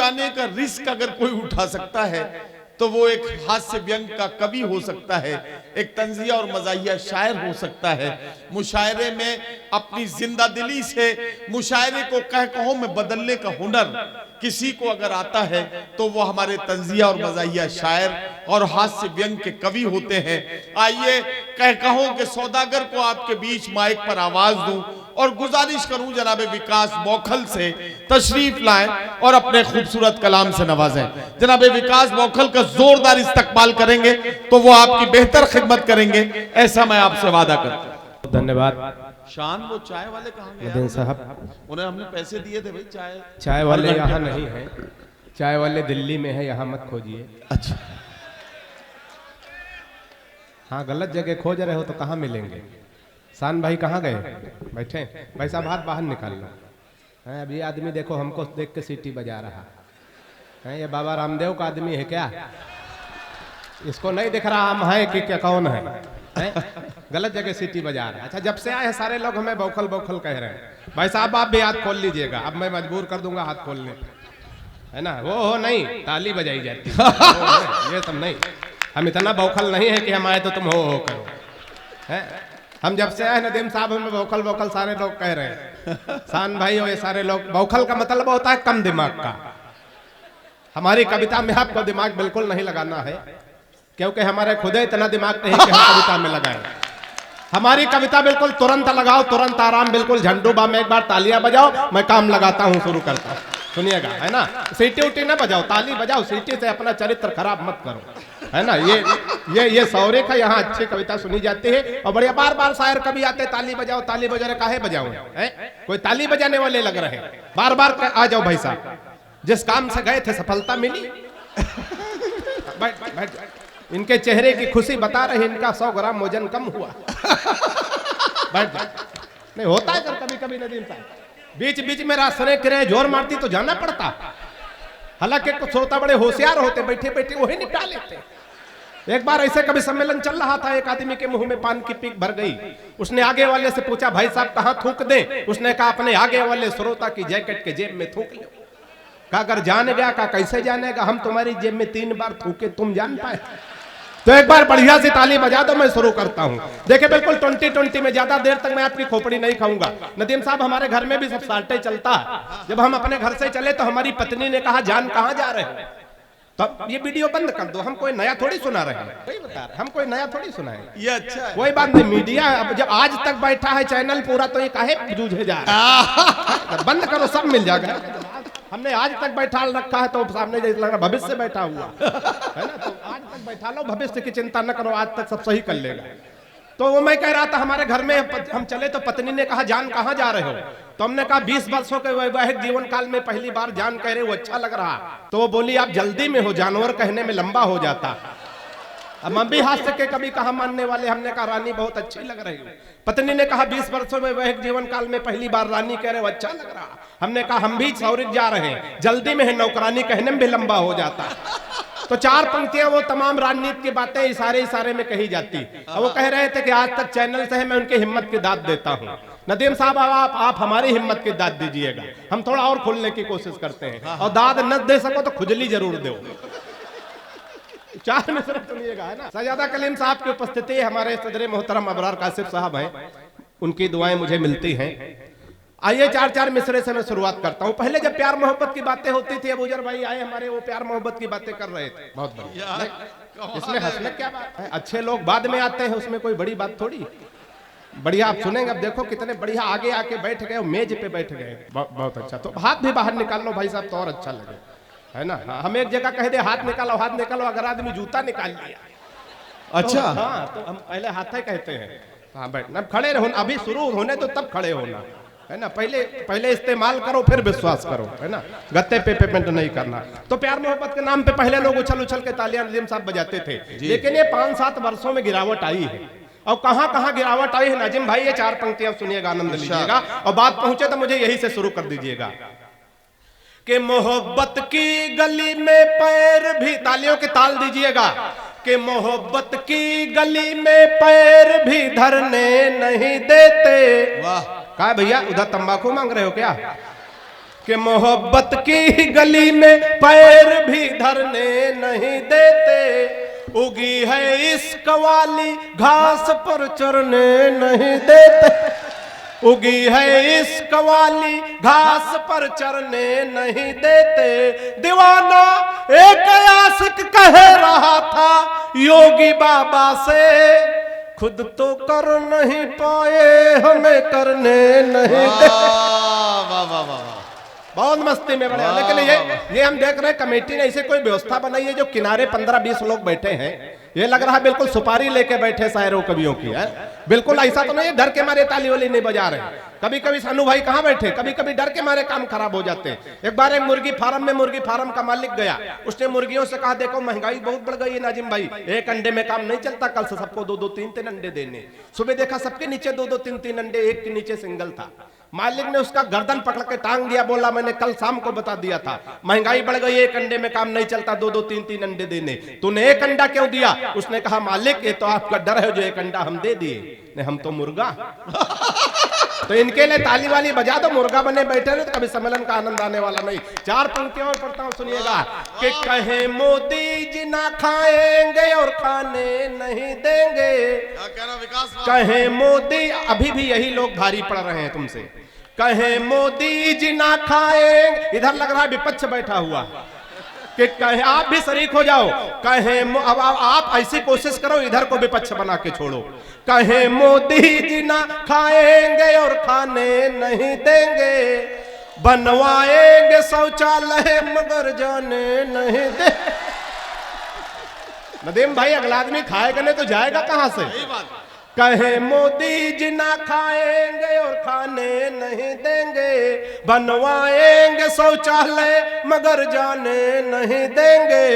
जाने का रिस्क अगर कोई उठा सकता है तो वो एक हास्य व्यंग का कवि हो सकता है, एक तंजिया और मजाहिया शायर हो सकता है। मुशायरे में अपनी जिंदा दिली से मुशायरे को कहकहों में बदलने का हुनर किसी को अगर आता है तो वो हमारे तंजिया और मजाहिया शायर और हास्य व्यंग के कवि होते हैं। आइए कहकहों के सौदागर को आपके बीच माइक पर आवाज दूं और गुजारिश करूं जनाब विकास बौखल से तशरीफ लाएं और अपने खूबसूरत कलाम से नवाजें। जनाब विकास बौखल का जोरदार इस्तकबाल करेंगे तो वो आपकी बेहतर खिदमत करेंगे, ऐसा मैं आपसे वादा करता हूं। धन्यवाद। शान, वो चाय वाले कहाँ गए? नदीम साहब, उन्हें हमने पैसे दिए थे भाई। चाय वाले यहाँ नहीं है, चाय वाले दिल्ली में है, यहाँ मत खोजिए। अच्छा, हाँ गलत जगह खोज रहे हो तो कहाँ मिलेंगे। शान भाई कहाँ गए? बैठे भाई साहब, हाथ बाहर निकाल लो। है अभी आदमी देखो हमको देख के सीटी बजा रहा है, ये बाबा रामदेव का आदमी है क्या? इसको नहीं दिख रहा हम है कि क्या कौन है? गलत जगह सीटी बजा रहा है। अच्छा, जब से आए हैं सारे लोग हमें बौखल बौखल कह रहे हैं। भाई साहब आप भी हाथ खोल लीजिएगा, अब मैं मजबूर कर दूंगा हाथ खोलने, है ना? वो नहीं, ताली बजाई जाती है, ये सब नहीं। हम इतना बौखल नहीं है कि हम आए तो तुम हो करो, है? हम जब से आए नदीम साहब हमें बौखल बौखल सारे लोग कह रहे हैं। शान भाई और ये सारे लोग, बौखल का मतलब होता है कम दिमाग का। हमारी कविता में आपको दिमाग बिल्कुल नहीं लगाना है, क्योंकि हमारे खुद इतना दिमाग नहीं कि हम कविता में लगाएं। हमारी कविता बिल्कुल तुरंत लगाओ, तुरंत आराम, बिल्कुल झंडूबा में एक बार तालियां बजाओ, मैं काम लगाता हूं, शुरू करता हूं। सुनिएगा, है ना? सीटी उटी ना बजाओ, ताली बजाओ, सीटी से अपना चरित्र खराब मत करो, है ना? ये सौरे का यहाँ अच्छी कविता सुनी जाती है और बढ़िया। बार बार शायर कभी आते ताली बजाओ, ताली बजा रहे, काहे बजाओ? कोई ताली बजाने वाले लग रहे हैं? बार बार आ जाओ भाई साहब, जिस काम से गए थे सफलता मिली। बैठ बैठ, इनके चेहरे की खुशी बता रही, इनका 100 ग्राम वजन कम हुआ। बैठ बैठ, नहीं होता है सर कभी कभी नदीम साहब, बीच बीच में रास्ते किरे जोर मारती तो जाना पड़ता। हालांकि कुछ श्रोता बड़े होशियार होते, बैठे बैठे वही निपटा लेते। एक बार ऐसे कभी सम्मेलन चल रहा था, एक आदमी के मुंह में पान की पीक भर गई। उसने आगे वाले से पूछा, भाई साहब कहाँ थूक दे? उसने कहा अपने आगे वाले श्रोता की जैकेट के जेब में थूक ले। कहा अगर जान गया, का कैसे जानेगा? हम तुम्हारी जेब में 3 बार थूके, तुम जान पाए? तो एक बार बढ़िया सी ताली बजा दो, मैं शुरू करता हूं। देखिए बिल्कुल 20-20 में, ज्यादा देर तक मैं आपकी खोपड़ी नहीं खाऊंगा। नदीम साहब हमारे घर में भी सब साल्टे चलता है। जब हम अपने घर से चले तो हमारी पत्नी ने कहा, जान कहां जा रहे हो? तो ये वीडियो बंद कर दो, हम कोई नया थोड़ी सुना रहे हैं, वही बता रहे, हम कोई नया थोड़ी सुनाए। ये अच्छा है, कोई बात नहीं। मीडिया अब जब आज तक बैठा है चैनल पूरा, तो ये काहे जूझे जा रहा है? बंद करो, सब मिल जाएगा। हमने आज तक बैठा रखा है तो सामने जैसे लग रहा भविष्य से बैठा हुआ है ना, तो आज तक बैठा लो, भविष्य की चिंता न करो, आज तक सब सही कर लेगा। तो वो मैं कह रहा था, हमारे घर में हम चले तो पत्नी ने कहा, जान कहाँ जा रहे हो? तो हमने कहा 20 वर्षों के वैवाहिक जीवन काल में पहली बार जान कह रहे हो, अच्छा लग रहा। तो वो बोली, आप जल्दी में हो, जानवर कहने में लंबा हो जाता। अब हम भी हास्य के कभी कहा मानने वाले, हमने कहा रानी बहुत अच्छी लग रही हो। पत्नी ने कहा 20 वर्षों में वैवाहिक जीवन काल में पहली बार रानी कह रहे हो, अच्छा लग रहा। हमने कहा हम भी सौरिक जा रहे हैं, जल्दी में है, नौकरानी कहने में भी लंबा हो जाता। तो 4 पंक्तियां वो तमाम राजनीति की बातें इशारे में कही जाती। और वो कह रहे थे कि आज तक चैनल से है, मैं उनकी हिम्मत की दाद देता हूँ। नदीम साहब आप हमारी हिम्मत की दाद दीजिएगा, हम थोड़ा और खोलने की कोशिश करते हैं। और दाद न दे सको तो खुजली जरूर दो। 4 मिसरे सुनिएगा, है ना? सजादा कलीम साहब की उपस्थिति, हमारे सदर मोहतरम अबरार कासिफ साहब हैं, उनकी दुआएं मुझे मिलती हैं। आइए 4-4 मिसरे से मैं शुरुआत करता हूं। पहले जब प्यार मोहब्बत की बातें होती थी, अबूजर भाई आए हमारे, वो प्यार मोहब्बत की बातें कर रहे थे, बहुत बढ़िया। इसमें हंसने क्या बात है? अच्छे लोग बाद में आते हैं, उसमें कोई बड़ी बात थोड़ी। बढ़िया आप सुनेंगे। अब देखो कितने बढ़िया आगे आके बैठ गए, मेज पे बैठ गए, बहुत अच्छा। तो हाथ भी बाहर निकाल लो भाई साहब, तो और अच्छा लगे, है ना? हम एक जगह कह दे हाथ निकालो, हाथ निकालो, अगर आदमी जूता निकाल लिया, अच्छा तो, हाँ, तो हम पहले हाथ ही कहते हैं। हाँ बैठना, खड़े रहो, अभी शुरू होने तो तब खड़े होना, है ना? पहले इस्तेमाल करो, फिर विश्वास करो, है ना? गत्ते पे पेमेंट नहीं करना। तो प्यार मोहब्बत के नाम पे पहले लोग उछल के तालियां नदीम साहब बजाते थे, लेकिन ये 5-7 वर्षों में गिरावट आई है। और कहां गिरावट आई है नाजिम भाई? ये 4 पंक्तियां सुनिएगा, आनंद लीजिएगा, और बात पहुंचे तो मुझे यही से शुरू कर दीजिएगा कि मोहब्बत की गली में पैर भी, तालियों के ताल दीजिएगा, कि मोहब्बत की गली में पैर भी धरने नहीं देते। वाह, कहा भैया उधर तंबाकू मांग रहे हो क्या? कि मोहब्बत की गली में पैर भी धरने नहीं देते, उगी है इश्क वाली घास पर चरने नहीं देते, उगी है इश्क वाली घास पर चरने नहीं देते। दीवाना एक आशिक कह रहा था योगी बाबा से, खुद तो कर नहीं पाए हमें करने नहीं देते। वाह वाह वाह, बहुत मस्ती में बड़े। लेकिन ये हम देख रहे हैं कमेटी ने ऐसे कोई व्यवस्था बनाई है जो किनारे 15-20 लोग बैठे हैं, ये लग रहा है बिल्कुल सुपारी लेके बैठे शायरों कवियों की है। बिल्कुल ऐसा तो नहीं है डर के मारे ताली वाली नहीं बजा रहे। कभी कभी सानू भाई कहाँ बैठे, कभी कभी डर के मारे काम खराब हो जाते हैं। एक बार एक मुर्गी फार्म का मालिक गया, उसने मुर्गियों से कहा देखो महंगाई बहुत बढ़ गई है नाजिम भाई, एक अंडे में काम नहीं चलता, कल से सबको 2-2 3-3 अंडे देने। सुबह देखा सबके नीचे 2-2 3-3 अंडे, एक के नीचे सिंगल था। मालिक ने उसका गर्दन पकड़ के टांग दिया, बोला मैंने कल शाम को बता दिया था महंगाई बढ़ गई, एक अंडे में काम नहीं चलता, 2-2 3-3 अंडे देने, तूने एक अंडा क्यों दिया? उसने कहा मालिक ये तो आपका डर है जो एक अंडा हम दे दिए, नहीं हम तो मुर्गा। तो इनके लिए ताली वाली बजा दो, मुर्गा बने बैठे रहे तो कभी सम्मेलन का आनंद आने वाला नहीं। 4 पंक्तियों और पढ़ता हूं सुनिएगा कि कहे मोदी जी ना खाएंगे और खाने नहीं देंगे, कहे मोदी, अभी भी यही लोग भारी पड़ रहे हैं तुमसे, कहे मोदी जी ना खाएंगे, इधर लग रहा है विपक्ष बैठा हुआ कि कहे आप भी शरीक हो जाओ, कहे अब आप ऐसी कोशिश करो इधर को विपक्ष बना के छोड़ो, कहे मोदी जी ना खाएंगे और खाने नहीं देंगे, बनवाएंगे शौचालय मगर जाने नहीं दे। नदीम भाई अगला आदमी खाएगा नहीं तो जाएगा कहां से? कहे मोदी जी ना खाएंगे और खाने नहीं देंगे, बनवाएंगे शौचालय मगर जाने नहीं देंगे,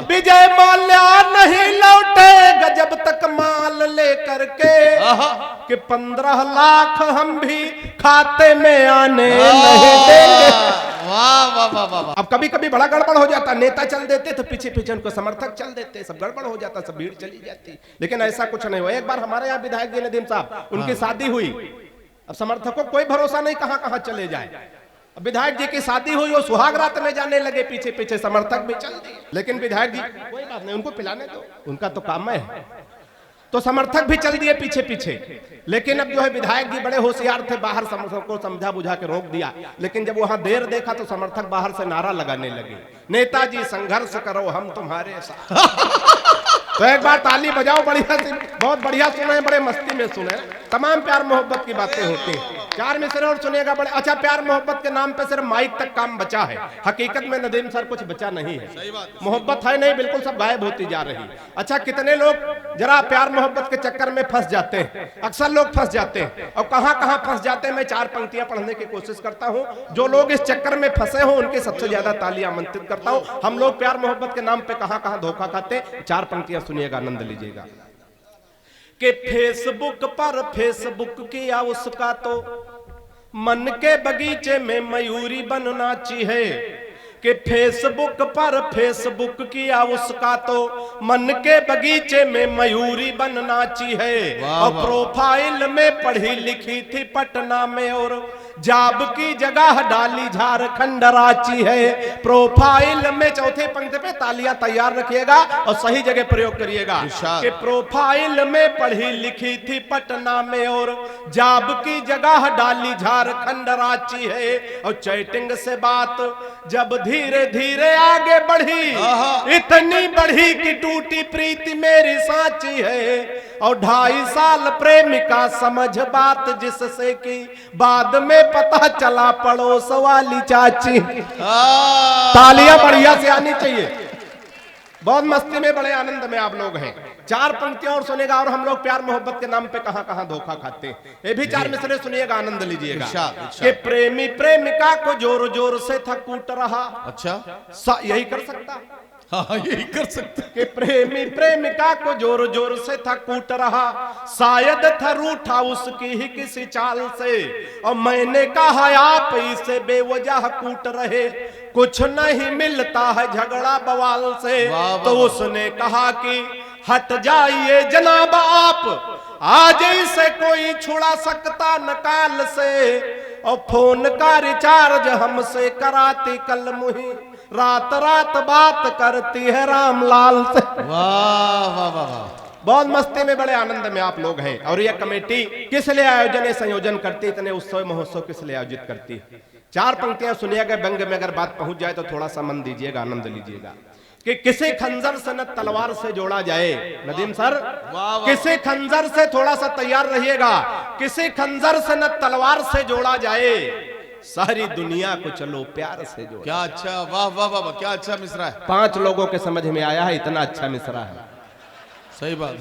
विजय माल्या नहीं लौटेगा जब तक माल लेकर के, कि 15 लाख हम भी खाते में आने नहीं देंगे। वाह वाह वाह वाह। अब कभी कभी बड़ा गड़बड़ हो जाता, नेता चल देते तो पीछे पीछे उनको समर्थक चल देते, सब गड़बड़ हो जाता, सब भीड़ चली जाती, लेकिन ऐसा कुछ नहीं हुआ। एक बार हमारे यहाँ विधायक जी नदीम साहब, उनकी शादी हुई, अब समर्थकों कोई भरोसा नहीं कहां कहां चले जाए, अब विधायक जी की शादी हुई, वो सुहाग रात में जाने लगे, पीछे पीछे समर्थक भी चल दिए, लेकिन विधायक जी कोई बात नहीं, उनको पिलाने दो, उनका तो काम है, तो समर्थक भी चल दिए पीछे पीछे। लेकिन अब जो है विधायक जी बड़े होशियार थे, बाहर समर्थकों को समझा बुझा के रोक दिया, लेकिन जब वहां देर देखा तो समर्थक बाहर से नारा लगाने लगे, नेताजी संघर्ष करो हम तुम्हारे साथ। तो एक बार ताली बजाओ बढ़िया से, बहुत बढ़िया सुने, बड़े मस्ती में सुने, तमाम प्यार मोहब्बत की बातें होती हैं। 4 मिसरे और सुनिएगा बड़े अच्छा। प्यार मोहब्बत के नाम पे सिर्फ माइक तक काम बचा है, हकीकत में नदीम सर कुछ बचा नहीं है, मोहब्बत है नहीं, बिल्कुल सब गायब होती जा रही। अच्छा कितने लोग जरा प्यार मोहब्बत के चक्कर में फंस जाते हैं, अक्सर लोग फंस जाते हैं, और कहां कहां फंस जाते हैं मैं 4 पंक्तियां पढ़ने की कोशिश करता हूं। जो लोग इस चक्कर में फंसे हो उनके सबसे ज्यादा तालियां आमंत्रित करता हूं। हम लोग प्यार मोहब्बत के नाम पे कहां कहां धोखा खाते, 4 पंक्तियां सुनिएगा, आनंद लीजिएगा। कि फेसबुक पर फेसबुक किया उसका तो मन के बगीचे में मयूरी बनना चाहिए, कि फेसबुक पर फेसबुक किया उसका तो मन के बगीचे में मयूरी बनना चाहिए, और प्रोफाइल में पढ़ी लिखी थी पटना में और जाब की जगह डाली झारखंड रांची है। प्रोफाइल में चौथे पंक्ति पे तालियां तैयार रखिएगा और सही जगह प्रयोग करिएगा कि प्रोफाइल में पढ़ी लिखी थी पटना में और जाब की जगह डाली झारखंड रांची है, और चैटिंग से बात जब धीरे धीरे आगे बढ़ी, इतनी बढ़ी कि टूटी प्रीति मेरी साची है, और 2.5 साल प्रेमिका समझ बात जिससे कि बाद में पता चला पड़ोस वाली चाची। तालियां बढ़िया से आनी चाहिए। बहुत मस्ती में, बड़े आनंद में आप लोग हैं। 4 पंक्तियां और सुनेगा, और हम लोग प्यार मोहब्बत के नाम पे कहां कहां धोखा खाते हैं, ये भी 4 मिसरे सुनिएगा, आनंद लीजिएगा। कि प्रेमी प्रेमिका को जोर जोर से था कूट रहा। अच्छा यही कर सकता, हाँ यही कर सकते कि प्रेमी प्रेमिका को जोर जोर से था कूट रहा, शायद था रूठा उसकी ही किसी चाल से, और मैंने कहा आप इसे बेवजह कूट रहे, कुछ नहीं मिलता है झगड़ा बवाल से। तो उसने कहा कि हट जाइए जनाब आप, आज इसे कोई छुड़ा सकता न काल से, और फोन का रिचार्ज हमसे कराती कल मुही, रात रात बात करती है रामलाल से। वाह वाह वाह वाह, बहुत मस्ती में, बड़े आनंद में आप लोग हैं। और यह कमेटी किस लिए आयोजन संयोजन करती, इतने उत्सव महोत्सव किस लिए आयोजित करती? चार पंक्तियां सुनिएगा, व्यंग में अगर बात पहुंच जाए तो थोड़ा सा मन दीजिएगा, आनंद लीजिएगा। कि किसी खंजर से न तलवार से जोड़ा जाए, नदीम सर, किसी खंजर से थोड़ा सा तैयार रहिएगा, किसी खंजर से न तलवार से जोड़ा जाए, सारी दुनिया को चलो प्यार से जोड़ा। क्या अच्छा, वाह वाह वाह वाह, क्या अच्छा मिसरा है। 5 लोगों के समझ में आया है, इतना अच्छा मिसरा है। सही बात।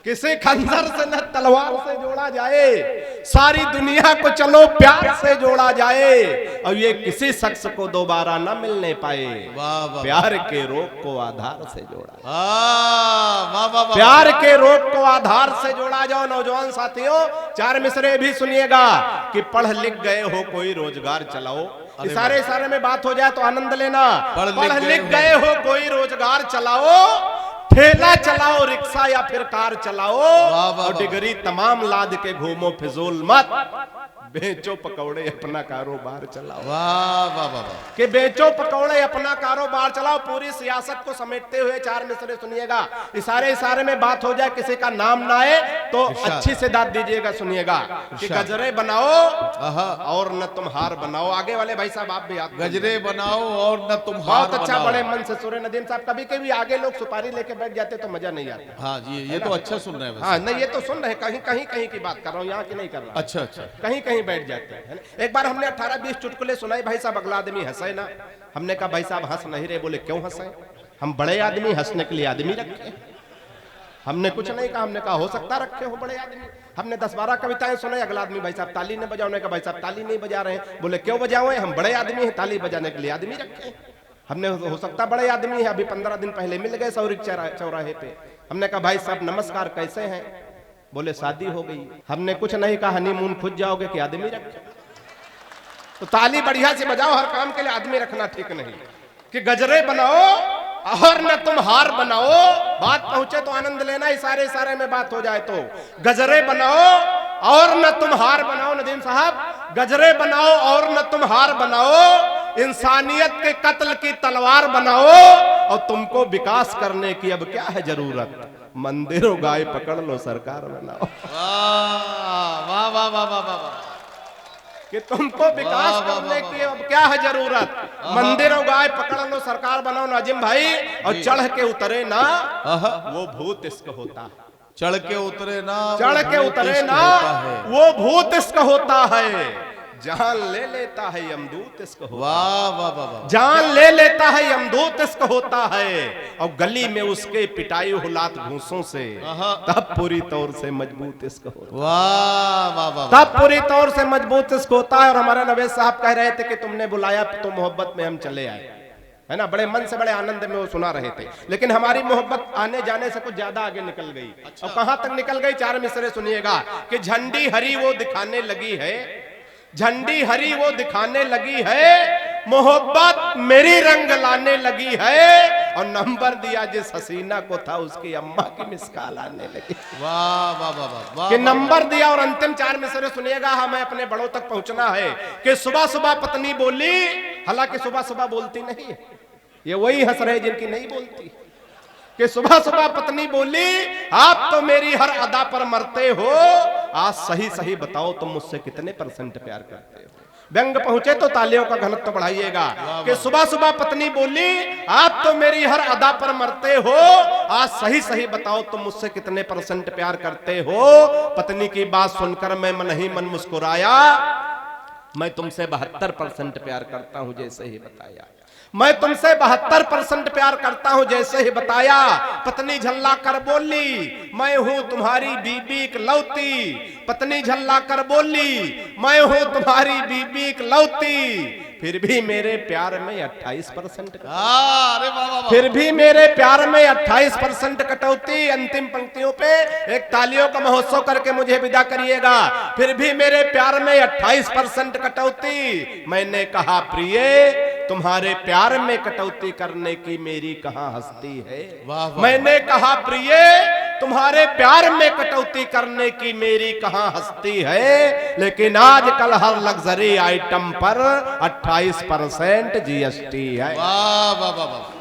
किसी खंजर से न तलवार से जोड़ा जाए, सारी दुनिया को चलो प्यार से जोड़ा जाए, और ये किसी शख्स को दोबारा न मिलने पाए, वाह वाह, प्यार के रोग को आधार से जोड़ा। वाह वाह वाह, प्यार के रोग को आधार से जोड़ा जाओ। नौजवान साथियों, 4 मिसरे भी सुनिएगा कि पढ़ लिख गए हो कोई रोजगार चलाओ। इशारे इशारे में बात हो जाए तो आनंद लेना। पढ़ लिख गए हो कोई रोजगार चलाओ, ठेला चलाओ, रिक्शा या फिर कार चलाओ, और डिग्री तमाम लाद के घूमो फिजूल मत, बेचो पकौड़े अपना कारोबार चलाओ। वाह वाह वाह, कि बेचो पकौड़े अपना कारोबार चलाओ। पूरी सियासत को समेटते हुए 4 मिसरे सुनिएगा। इशारे इशारे में बात हो जाए, किसी का नाम ना आए तो अच्छी से दाद दीजिएगा, सुनिएगा। कि गजरे बनाओ और न तुम हार बनाओ। आगे वाले भाई साहब आप भी याद, गजरे बनाओ और न तुम हार बहुत अच्छा, बड़े मन से सुरे नदीम साहब। कभी कभी आगे लोग सुपारी लेके बैठ जाते तो मजा नहीं आता। हाँ जी, ये तो अच्छा सुन रहे हैं। हाँ नहीं, ये तो सुन रहे, कहीं कहीं कहीं की बात कर रहा हूँ, यहाँ की नहीं कर रहा। अच्छा अच्छा, कहीं कहीं बैठ जाते हैं। एक बार हमने 18-20 चुटकुले सुनाए, भाई साहब अगला आदमी हंसे ना। हमने कहा भाई साहब हंस नहीं रहे, बोले क्यों हंसे? हम बड़े आदमी, हंसने के लिए आदमी रखे। हमने कुछ नहीं कहा, हमने कहा हो सकता रखे हो बड़े आदमी। हमने 10-12 कविताएं सुनाई, अगला आदमी भाई साहब ताली नहीं बजाओ। का भाई साहब ताली नहीं बजा रहे हैं, बोले क्यों बजाओ? हम बड़े आदमी हैं, ताली बजाने के लिए आदमी रखे। हमने हो सकता बड़े आदमी है, अभी 15 दिन पहले मिल गए सौरिक चौराहे पे। हमने कहा भाई साहब नमस्कार, कैसे हैं? बोले शादी हो गई। हमने कुछ नहीं कहा, हनीमून खुद जाओगे कि आदमी रखे? तो ताली बढ़िया से बजाओ, हर काम के लिए आदमी रखना ठीक नहीं। कि गजरे बनाओ और न तुम हार बनाओ, बात पहुंचे तो आनंद लेना, इशारे इशारे में बात हो जाए तो। गजरे बनाओ और न तुम हार बनाओ, नदीम साहब, गजरे बनाओ और न तुम हार बनाओ, इंसानियत के कत्ल की तलवार बनाओ, और तुमको विकास करने की अब क्या है जरूरत, मंदिरों गाय पकड़ लो सरकार बनाओ। वाह वाह वाह वाह वाह वाह, कि तुमको विकास करने की अब क्या है जरूरत, मंदिरों गाय पकड़ लो सरकार बनाओ। नाजिम भाई, और चढ़ के उतरे ना वो भूत इश्क होता, चढ़ के उतरे ना, चढ़ के उतरे ना वो भूत इश्क होता है, जान ले लेता है यमदूत इश्क होता। वाह वाह वाह वाह, जान ले लेता है यमदूत इश्क होता है, और गली में उसके पिटाई हुलात घूसों से, तब पूरी तौर से मजबूत इश्क होता। वाह वाह वाह, तब पूरी तौर से मजबूत इश्क होता है। और हमारे नवेद साहब कह रहे थे कि तुमने बुलाया तो मोहब्बत में हम चले आए, है ना, बड़े मन से बड़े आनंद में वो सुना रहे थे। लेकिन हमारी मोहब्बत आने जाने से कुछ ज्यादा आगे निकल गई। और कहां तक निकल गई? 4 मिसरे सुनिएगा। कि झंडी हरी वो दिखाने लगी है, झंडी हरी वो दिखाने लगी है, मोहब्बत मेरी रंग लाने लगी है, और नंबर दिया जिस हसीना को था उसकी अम्मा की मिसकाल आने लगी। वाह वाह वाह वाह, कि नंबर दिया। और अंतिम 4 मिसरे सुनिएगा, हमें अपने बड़ों तक पहुंचना है। कि सुबह सुबह पत्नी बोली, हालांकि सुबह सुबह बोलती नहीं है, ये वही हंस रहे जिनकी नहीं बोलती। कि सुबह सुबह पत्नी बोली, आप तो मेरी हर अदा पर मरते हो, आज सही सही बताओ तुम मुझसे कितने % प्यार करते हो। व्यंग पहुंचे तो तालियों का घनत्व बढ़ाइएगा। कि सुबह सुबह पत्नी बोली, आप तो मेरी हर अदा पर मरते हो, आज सही सही बताओ तुम मुझसे कितने % प्यार करते हो। पत्नी की बात सुनकर मैं मन ही मन मुस्कुराया, मैं तुमसे 72% प्यार करता हूं जैसे ही बताया, मैं तुमसे 72% प्यार करता हूं जैसे ही बताया। पत्नी झल्ला कर बोली, मैं हूं तुम्हारी बीबी इकलौती। पत्नी झल्ला कर बोली, मैं हूं तुम्हारी बीबी इकलौती, फिर भी मेरे प्यार में 28% अरे वाह वाह, फिर भी मेरे प्यार में 28% कटौती। अंतिम पंक्तियों पे एक तालियों का महोत्सव करके मुझे विदा करिएगा। फिर भी मेरे प्यार में 28% कटौती। मैंने कहा प्रिय, तुम्हारे प्यार में कटौती करने की मेरी कहां हस्ती है। वाह वाह, मैंने कहा प्रिय, तुम्हारे प्यार में कटौती करने की मेरी कहां हस्ती है, लेकिन आजकल हर लग्जरी आइटम पर 28% GST है। वाह वाह वाह वाह।